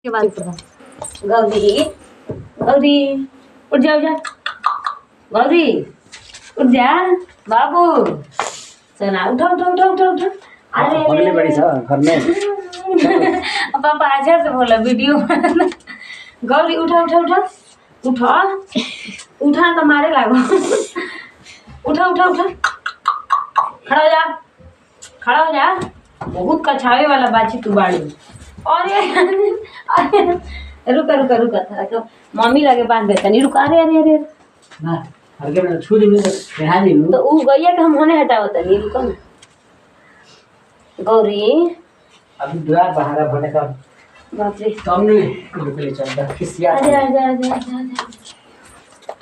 के बाद गौरी गौरी उठ जा गौरी उठ जा बाबू चला उठो उठो उठो उठो उठो अरे बड़ी सा घर में पापा आजा से बोला वीडियो गौरी उठो उठो उठो उठो उठा तो मारे लागो उठो उठो उठो खड़ा हो जा बहुत कछावे वाला बाची तू बाड़ी। अरे रुका रुका रुका था तो मम्मी लगे बांध देता नहीं रुका। अरे अरे अरे ना हरके में छू दी नहा दी तो ऊ गैया के हम होने हटावता नहीं रुका ना गौरी अभी द्वार बाहर भने का बाप रे सामने निकले चल खिसिया आजा आजा आजा आजा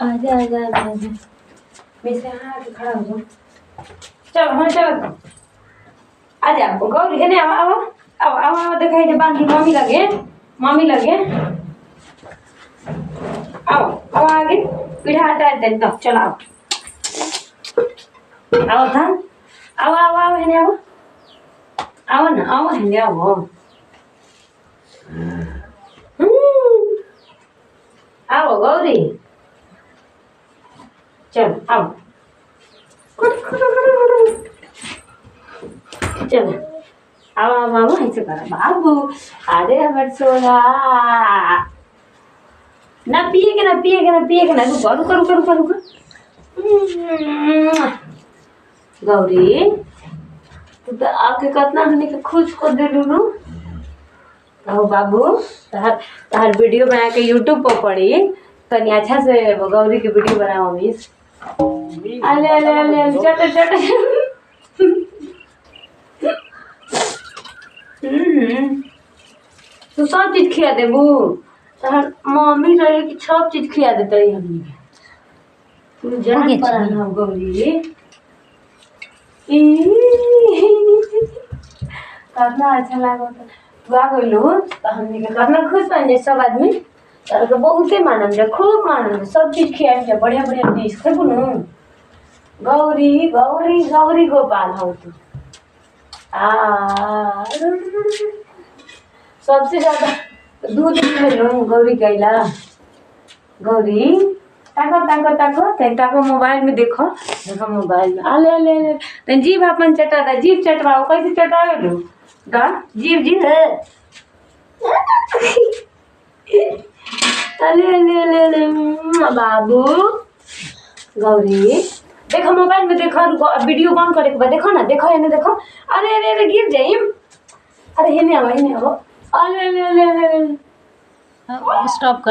आजा आजा आजा आजा मैं से आके खड़ा हो जाऊं चल हम चल आजा गौरी है ने आओ आओ आओ आओ दिखाई दे बांधी मम्मी लगे आओ आओ आगे पीढ़ा हटा दे तो चलो आओ था आओ आओ आओ है ने आओ ना आओ है ने आओ आओ गौरी चल आओ चल आओ आओ आओ ऐसे करा बाबू। अरे हमारे सोना ना पिएगा ना पिएगा ना पिएगा ना रुको रुको रुको रुको रुको गौरी तू तो आके कितना हमने के खुश को दे लू कहो बाबू तहार वीडियो बना के यूट्यूब पर पड़ी तनी अच्छा से गौरी के वीडियो बनाओ मिस। अले अले अले चट चट तू सब चीज खिया देबू तहार मम्मी रहे कि सब चीज खिया देते रही हमनी के तू जान पर ना गौरी कितना अच्छा लागो तू आ गइलू तो हमनी के कितना खुश बन जाए सब आदमी तार के बहुते मानम जा खूब मानम सब चीज खियाम जा बढ़िया बढ़िया डिश खेबू न गौरी गौरी गौरी गोपाल हो तू सबसे ज्यादा दूध खेलूँ गौरी कैला गौरी ताको ताको ताको ताको मोबाइल में देखो देखो मोबाइल में अले अले अले तो जीभ अपन चटा दा जीभ चटवाओ कैसे चटावे लो दा जीभ जीभ है अले अले अले अले बाबू गौरी देखो मोबाइल में देखो वीडियो बंद करे के बाद देखो ना देखो एने देखो। अरे अरे अरे गिर जाइम अरे हेने आओ अरे अरे अरे अरे स्टॉप कर।